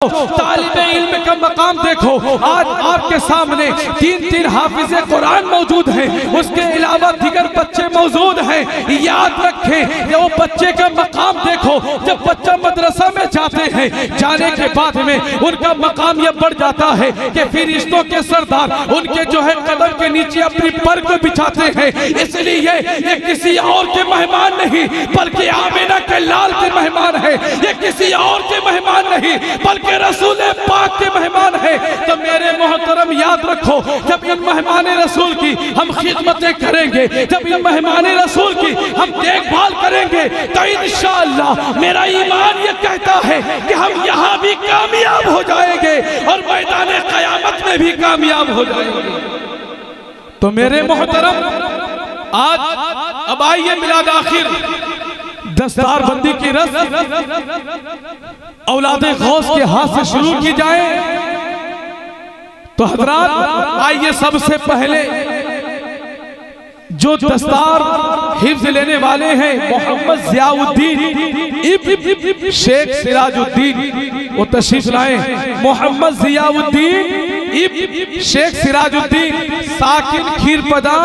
तालिबे इल्म का मकाम देखो। आज आपके सामने 3-3 हाफिज़े कुरान मौजूद हैं, उसके अलावा दिगर बच्चे मौजूद हैं। याद रखें, वो बच्चे का मकाम देखो। जब बच्चा मदरसा में जाते हैं, जाने के बाद में उनका मकाम यह बढ़ जाता है कि फरिश्तों के सरदार उनके जो है कदम के नीचे अपनी पर को बिछाते हैं। इसलिए ये किसी और के मेहमान नहीं बल्कि आमिना के लाल के मेहमान है। ये किसी और के मेहमान नहीं बल्कि रसूल पाक के मेहमान है। तो मेरे मोहतरम याद रखो, जब इन मेहमान रसूल की हम खिदमतें करेंगे, जब इन मेहमान रसूल की हम देखभाल करेंगे, तो इंशाअल्लाह मेरा ईमान ये कहता है कि हम यहाँ भी कामयाब हो जाएंगे और मैदान क़यामत में भी कामयाब हो जाएंगे। तो मेरे मोहतरम आज अब आइए मिलाद आखिर दस्तार बंदी की रस्म औलादे गौस के हाथ से शुरू की जाए। तो हजरात आइए, सबसे पहले जो दस्तार हिफ्ज लेने वाले हैं मोहम्मद ज़ियाउद्दीन इब्न शेख सिराजुद्दीन, वो तशरीफ लाए। मोहम्मद ज़ियाउद्दीन इब्न शेख सिराजुद्दीन, साकिन खीरपदा,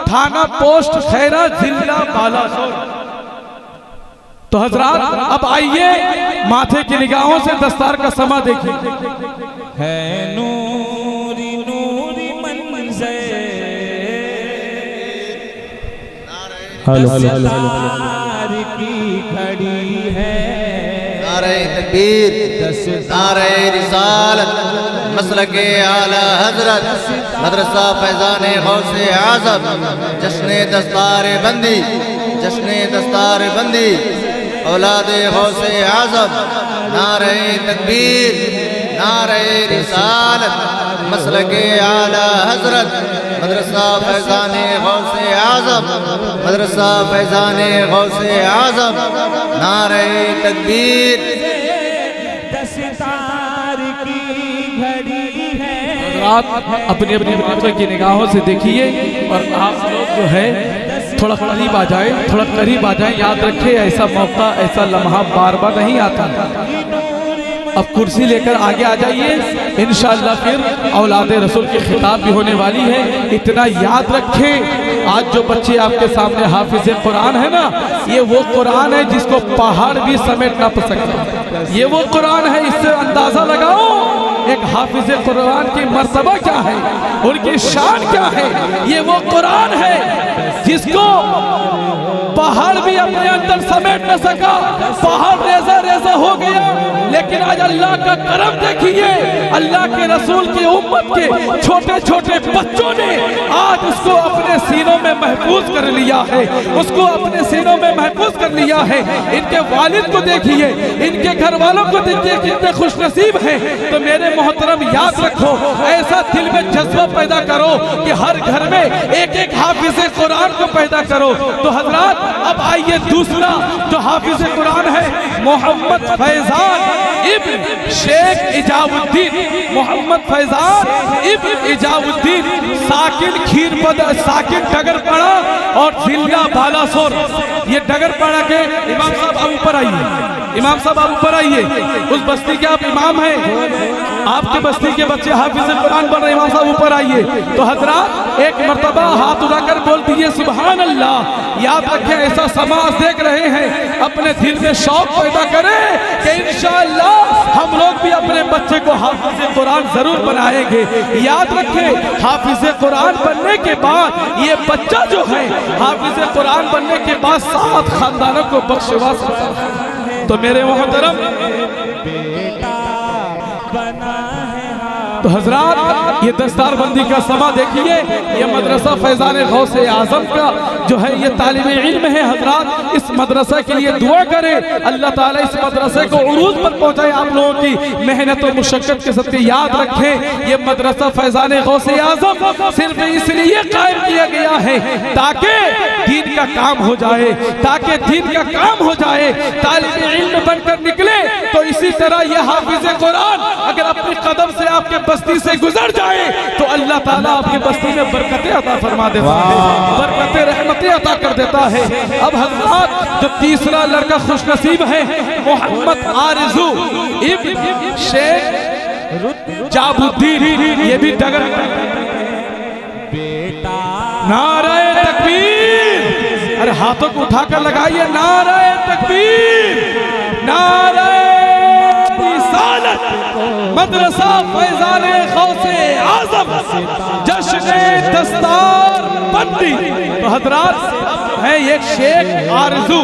थाना पोस्ट खैरा, जिला बालासोर। तो हजरात अब आइए, माथे की निगाहों से दस्तार का समा देखिए। है नूरी नूरी मंज़र दस्तार की खड़ी है। नारे तकबीर, नारे रिसालत, मसलके आला हजरत, मदरसा फैज़ाने गौसे आज़म, जश्ने दस्तार बंदी, जश्ने दस्तार बंदी, औलादे गौसे आज़म। नारे तकबीर, नारे रिसालत, मसलके आला हजरत, मदरसा फैज़ाने गौसे आज़म, मदरसा फैज़ाने गौसे आज़म। नारे तकबीर, दस्तार की घड़ी है। अपनी अपनी माथे की निगाहों से देखिए और आप लोग जो है थोड़ा करीब आ जाए, थोड़ा करीब आ जाए। याद रखें, ऐसा मौका, ऐसा लम्हा बार बार नहीं आता। अब कुर्सी लेकर आगे आ जाइए, इंशाअल्लाह फिर औलादे रसूल की खिताब भी होने वाली है। इतना याद रखें, आज जो बच्चे आपके सामने हाफिज़े कुरान है ना, ये वो कुरान है जिसको पहाड़ भी समेट ना सकता। ये वो कुरान है, इससे अंदाजा लगाओ एक हाफिज़े कुरान की मर्तबा क्या है, उनकी शान क्या है। ये वो कुरान है जिसको पहाड़ भी अपने अंदर समेट न सका। पहाड़ रेजा रेजा हो गया, लेकिन आज अल्लाह का करम देखिए, अल्लाह के रसूल की उम्मत के छोटे छोटे बच्चों ने आज उसको अपने सीनों में महफूज कर लिया है, उसको अपने सीनों में महफूज कर लिया है। इनके वालिद को देखिए, इनके घर वालों को देखिए, कितने खुशनसीब हैं। तो मेरे मोहतरम याद रखो, ऐसा दिल में जज्बा पैदा करो कि हर घर में एक एक हाफिज़े कुरान को पैदा करो। तो हजरात अब आइए, दूसरा जो हाफिज़े कुरान है मोहम्मद फैज़ान इब्न शेख इजाउद्दीन, मोहम्मद फैज़ान इब्न इजाउद्दीन, साकिन खीरपदा, साकिन डगरपाड़ा और जिला बालासोर। ये डगरपाड़ा के इमाम साहब आप ऊपर आइए, इमाम साहब आप ऊपर आइए। उस बस्ती के आप इमाम हैं, आपके बस्ती के बच्चे हाफिज़े कुरान बन रहे, इमाम साहब ऊपर आइए। तो हजरात एक मर्तबा हाथ उठाकर बोल दीजिए सुभान अल्लाह। याद रखें, ऐसा समाज देख रहे हैं, अपने दिल में शौक पैदा करें कि इंशाअल्लाह हम लोग भी अपने बच्चे को हाफिज़े कुरान जरूर बनाएंगे। याद रखें, हाफिज़े कुरान बनने के बाद ये बच्चा जो है हाफिज़े कुरान बनने के बाद 7 खानदानों को बख्शवा सकता है। तो मेरे मोहतरम तो हजरात ये दस्तार बंदी का समा देखिए। ये मदरसा फैज़ाने गौसे आज़म का जो है ये तालिबे इल्म है। हजरात इस मदरसा के लिए दुआ करें, अल्लाह ताला इस मदरसे को उरूज पर पहुंचाए। आप लोगों की मेहनत और मुशक्कत के सत्ते याद रखें, ये मदरसा फैज़ाने गौसे आज़म सिर्फ इसलिए कायम किया गया है ताकि दीन का काम हो जाए, ताकि दीन का काम हो जाए, तालिबे इल्म बनकर निकले। तो इसी तरह ये हाफिज़े कुरान अगर अपने कदम से आपके बस्ती से गुजर जाए तो अल्लाह ताला आपकी बस्ती में बरकतें अता फरमा देता है, बरकतें रहमत नेमतें अता कर देता है। अब हजरात जो तीसरा लड़का खुशनसीब है मोहम्मद आरजू इब्न शेख जाबुद्दीन, ये भी डगर बेटा नारे तकबीर, अरे हाथों को उठाकर लगाइए नारे तकबीर, नारे रिसालत, मदरसा फैजाने गौसे आजम, जश्ने दस्तार बंदी। तो हजरात है एक शेख आरजू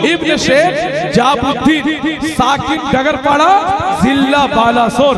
इब्न शेख जाबुद्दीन साकिब डगरपाड़ा जिला बालासोर।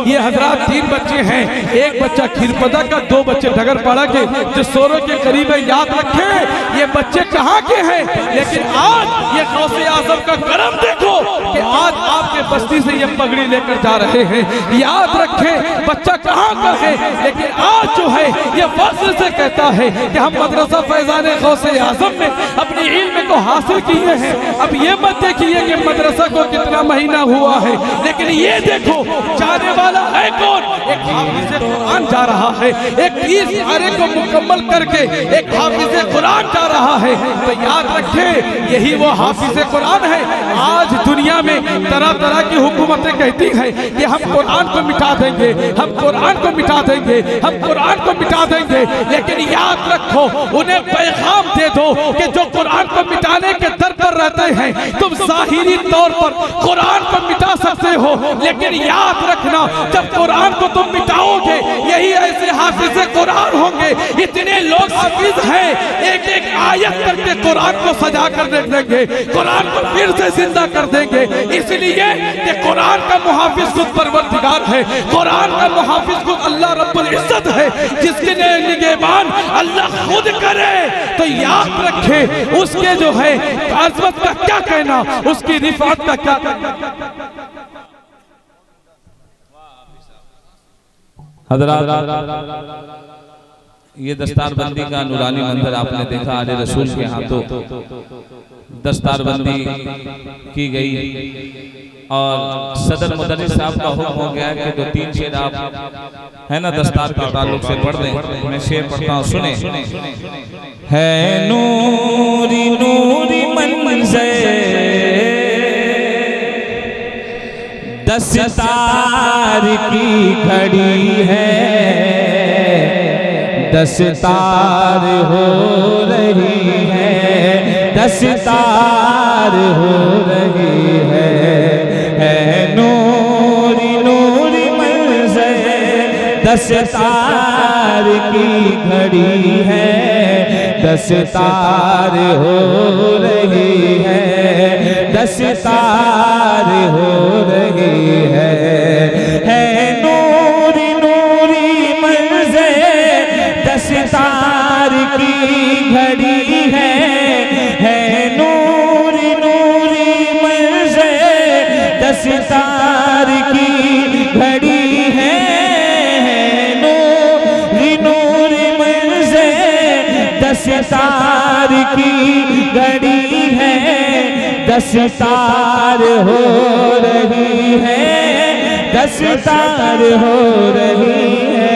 ये हजरात 3 बच्चे हैं, एक बच्चा खीरपदा का, 2 बच्चे डगरपाड़ा के जो सोरों के करीब है। याद रखें ये बच्चे कहाँ के हैं, लेकिन आज ये गौसे आजम का करम देखो कि आज आपके बस्ती से ये पगड़ी लेकर जा रहे हैं। याद रखें बच्चा कहाँ का है, लेकिन आज जो है ये फख्र से कहता है कि हम मदरसा फैजाने गौसे आजम में अपनी इल्म को हासिल किए हैं। अब ये मत देखिए कि मदरसा को कितना महीना हुआ है, लेकिन ये देखो जाने वाला है कौन, एक हाफिज कुरान जा रहा है, एक 30 पारे को मुकम्मल करके एक हाफिज कुरान जा रहा है। तो याद रखें यही वो हाफिज कुरान है। आज दुनिया में तरह तरह की हुकूमतें कहती हैं कि हम कुरान को मिटा देंगे, हम कुरान को मिटा देंगे, हम कुरान को मिटा देंगे, लेकिन याद रखो उन्हें पैगाम दे दो कि जो कुरान को मिटाने के दर पर रहते हैं, तुम जाहिरी तौर पर कुरान को मिटा सकते हो, लेकिन याद रखना जब कुरान को तुम मिटाओगे यही ऐसे हाफिज कुरान होंगे। इतने लोग हाफिज हैं, एक एक आयत करके कुरान को सजा कर देख लेंगे, कुरान को फिर से जिंदा कर देंगे। इसलिए कि कुरान का मुहाफिज खुद परवरदिगार है, कुरान का मुहाफिज खुद अल्लाह रब्बुल इज्जत है, जिसके निगहबान अल्लाह खुद करे। तो याद रखे उसके जो है अज़मत का क्या कहना, उसकी रिफात का क्या कहना। हज़रात ये दस्तारबंदी का नूरानी मंजर आपने देखा, आले रसूल के हाथों दस्तारबंदी की गई और सदर मुदर्रिस साहब का हुक्म हो गया कि 2-3 शेर आप है ना दस्तार के ताल्लुक से पढ़ दें। मैं शेर पढ़ता हूँ, सुने। है नूरी नूरी मंज़र दस्तार की घड़ी है, दस्तार हो रही है, दस्तार हो रही है नूरी नूरी मंज़र दस्तार की घड़ी है, दस्तार हो रही है, दस्तार हो रही है नूरी नूरी मंज़र दस्तार की घड़ी है नूरी नूरी मंज़र दस्तार की घड़ी है नूरी नूरी मंज़र दस्तार की घड़ी है, दस्तार हो रही है, दस्तार हो रही है,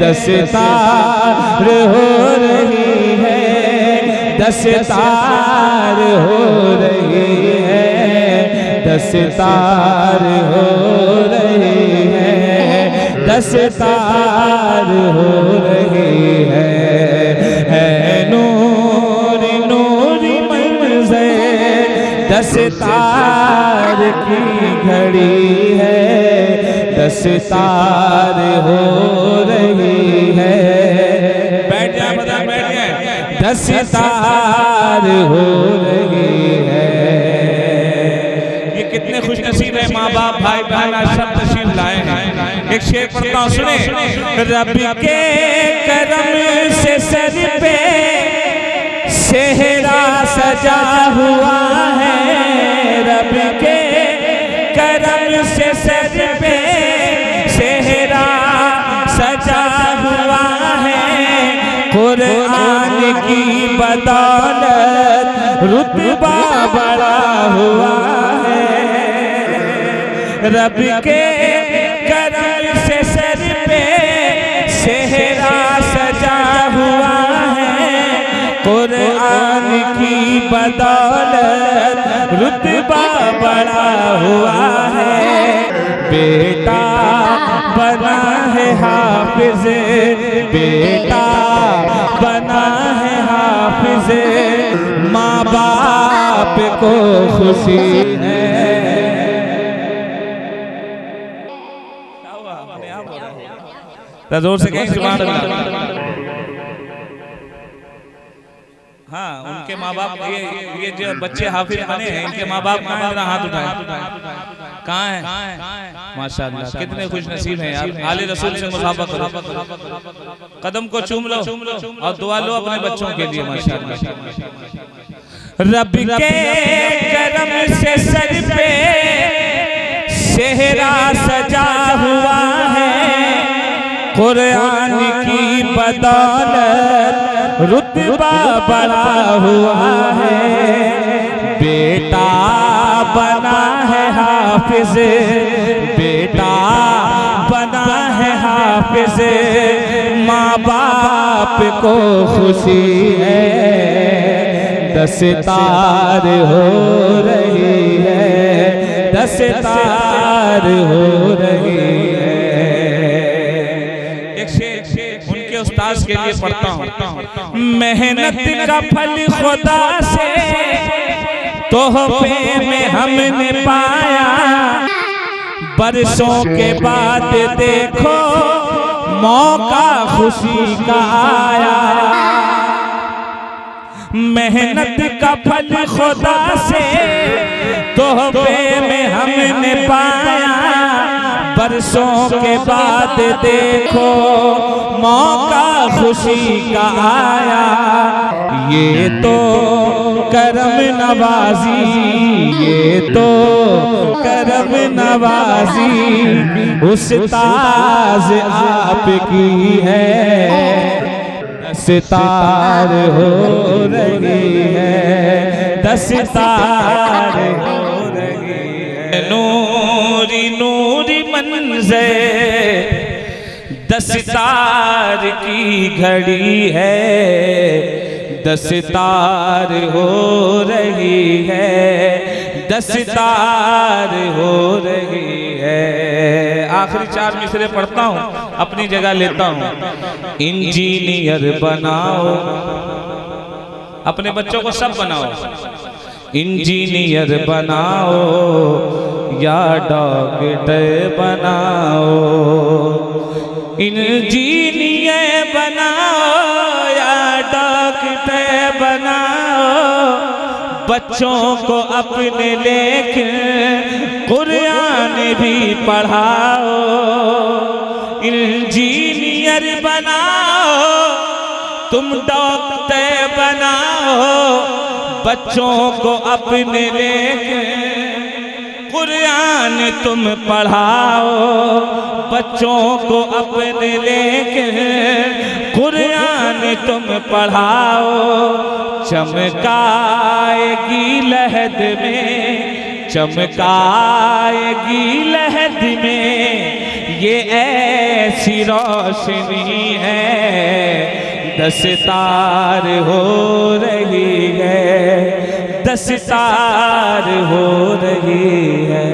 दस्तार हो रही है, दस्तार हो रही है, दस्तार हो रही है, दस्तार हो रही है नूरी नूरी मंज़र दस्तार की घड़ी है, दस्तार हो रही है। बैठ जाए बता, बैठ जाए। दस्तार हो रही है। ये कितने खुशनसीब है माँ बाप भाई बहन आज सब तशरीफ लाए हैं। एक शेर पढ़ता हूँ, सुने। रब के करम से सर पे सेहरा सजा हुआ है, रब के करम से सर पे सेहरा सजा हुआ है, कुरान की बदौलत रुतबा बड़ा हुआ है, रब के करम से सर पे सेहरा सजा हुआ है, कुरान की बदौलत रुतबा बड़ा हुआ है। बेटा बना है हाफिज, बेटा बना है हाफिज, माँ बाप को खुशी है। जोर से कहीं सुभान अल्लाह। हाँ, उनके माँ बाप ये जो बच्चे हाफिज बने हैं, इनके माँ बाप कहाँ हैं? हाथ उठाएं। कहाँ हैं? माशाअल्लाह, कितने खुश नसीब हैं यार। आले रसूल से मुसाफा करो, कदम को चूम लो और दुआ लो अपने बच्चों के लिए। माशाअल्लाह, रब के करम से सर पे सेहरा सजा हुआ है। कुरान की बदौलत रुतबा बड़ा हुआ है। बेटा बना है हाफिज, बेटा बना है हाफिज, माँ बाप को खुशी है। दस्तार हो रही है, दस्तार हो रही है। उनके उस्ताद के लिए पढ़ता हूँ। मेहनत का फल खुदा से तोहफे में हमने पाया, बरसों के बाद देखो मौका खुशी का आया। मेहनत का फल खुदा से तोहफे में हमने पाया, बरसों के बाद देखो मौका खुशी का आया। ये तो करम नवाजी, ये तो करम नवाजी उस्ताद आपकी है। दस्तार हो रही है, दस्तार हो रही है। नूरी नूरी मंज़िल दस्तार की घड़ी है, दस्तार हो रही है, दस्तार हो रही है। आखिरी 4 मिसरे पढ़ता हूँ, अपनी जगह लेता हूँ। इंजीनियर बनाओ, अपने बच्चों को सब बनाओ। इंजीनियर बनाओ या डॉक्टर बनाओ, इंजीनियर बनाओ या डॉक्टर बनाओ, बच्चों को अपने लेके कुरान भी पढ़ाओ। इंजीनियर बनाओ, तुम डॉक्टर बनाओ, बच्चों को अपने लेके कुरान तुम पढ़ाओ। बच्चों को अपने लेके कुरान तुम पढ़ाओ। चमकाएगी लहद में, चमकाएगी लहद में ये ऐसी रोशनी है। दस्तार हो रही है, दस्तार हो रही है।